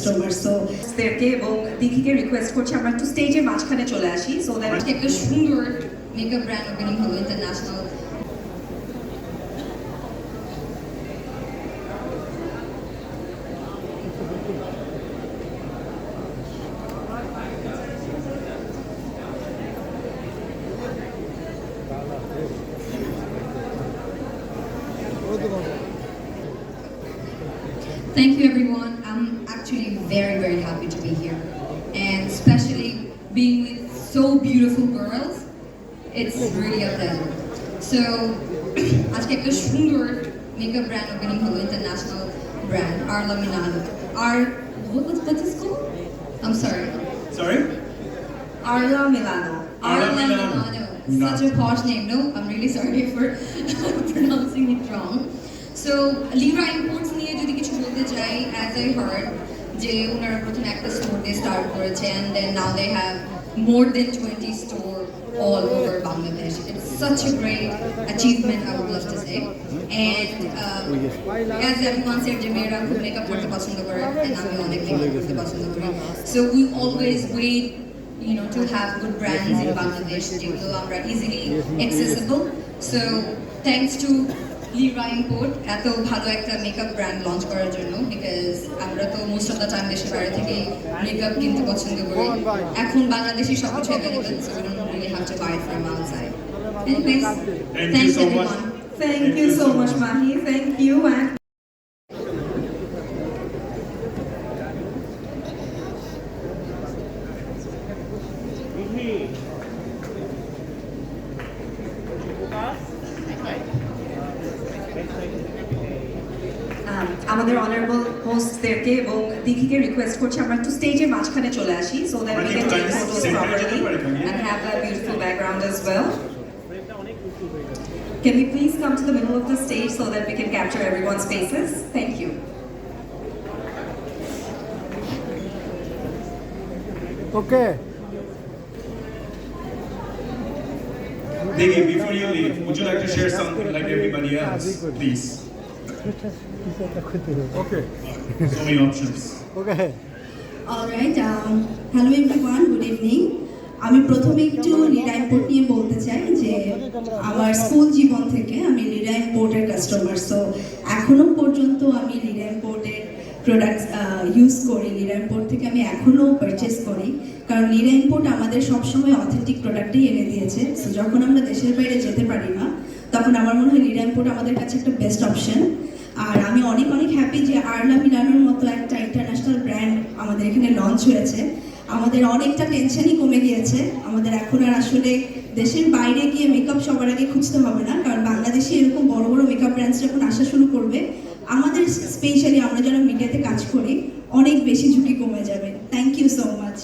Customer. So দেরকে এবং দিঘিকে রিকোয়েস্ট করছি আমরা একটু স্টেজের মাঝখানে চলে আসি সো দ্যাট একটা সুন্দর মেকআপ ব্র্যান্ড ওপেনিং হলো international. Thank you everyone. I'm actually very happy to be here, and especially being with so beautiful girls. It's really a pleasure. So, আজকে একটা সুন্দর মেকআপ ব্র্যান্ড ওপেনিং হলো international brand Arla Milano. What's this called? I'm sorry. Arla Milano. Arla Milano. Such a posh name. No, I'm really sorry for pronouncing it wrong. So, Libra Imports নিয়ে যদি কিছু বলতে চাই, as I heard, যে ওনারা প্রথমে একটা store দিয়ে স্টার্ট করেছে and then now they have more than 20 store all over Bangladesh. It's such a great achievement, I would love to say. And as everyone said, যে মেয়েরা খুব মেকআপ করতে পছন্দ করে and আমি অনেক মেকআপ করতে পছন্দ করি. So we always wait to have good brands in Bangladesh যেগুলো আমরা easily accessible. So thanks to Libra Import এত ভালো একটা মেকআপ ব্র্যান্ড লঞ্চ করার জন্য, বিকজ আমরা তো মোস্ট অফ দ্য টাইম দেশের বাইরে থেকে মেকআপ কিনতে পছন্দ করি। এখন বাংলাদেশি সবকিছু available, so we don't really have to buy it from outside. Anyways, thanks everyone. Thank you so much, Mahi. Thank you. And আমাদের অনারেবল হোস্টদেরকে এবং দিঘিকে রিকোয়েস্ট করছি আমরা একটু স্টেজের মাঝখানে চলে আসি so that we can take photos properly and have a beautiful background as well. Can we please come to the middle of the stage so that we can capture everyone's faces? Thank you. Okay. Diggy, before you leave, would you like to share something like everybody else, please? Okay. So many options. Okay. Alright, hello everyone, good evening. আমি প্রথমে একটু লিডা import নিয়ে বলতে চাই যে আমার school জীবন থেকে আমি লিডা ইম্পোর্টের কাস্টমার। সো এখনো পর্যন্ত আমি লিডা ইম্পোর্টের প্রোডাক্টস ইউজ করি, লিডা ইম্পোর্ট থেকে আমি এখনও পারচেস করি, কারণ লিডা ইম্পোর্ট আমাদের সবসময় অথেন্টিক প্রোডাক্টই এনে দিয়েছে। সো যখন আমরা দেশের বাইরে যেতে পারি না তখন আমার মনে হয় লিডা ইম্পোর্ট আমাদের কাছে একটা বেস্ট অপশন। আর আমি অনেক হ্যাপি যে আরলা মিলানোর মতো একটা ইন্টারন্যাশনাল ব্র্যান্ড আমাদের এখানে লঞ্চ হয়েছে। আমাদের অনেকটা টেনশনই কমে গিয়েছে, আমাদের এখন আর আসলে দেশের বাইরে গিয়ে মেকআপ সবার আগে খুঁজতে হবে না, কারণ বাংলাদেশে এরকম বড় মেকআপ ব্র্যান্ডস যখন আসা শুরু করবে আমাদের স্পেশালি আমরা যারা মিডিয়াতে কাজ করি অনেক বেশি ঝুঁকি কমে যাবে। Thank you so much.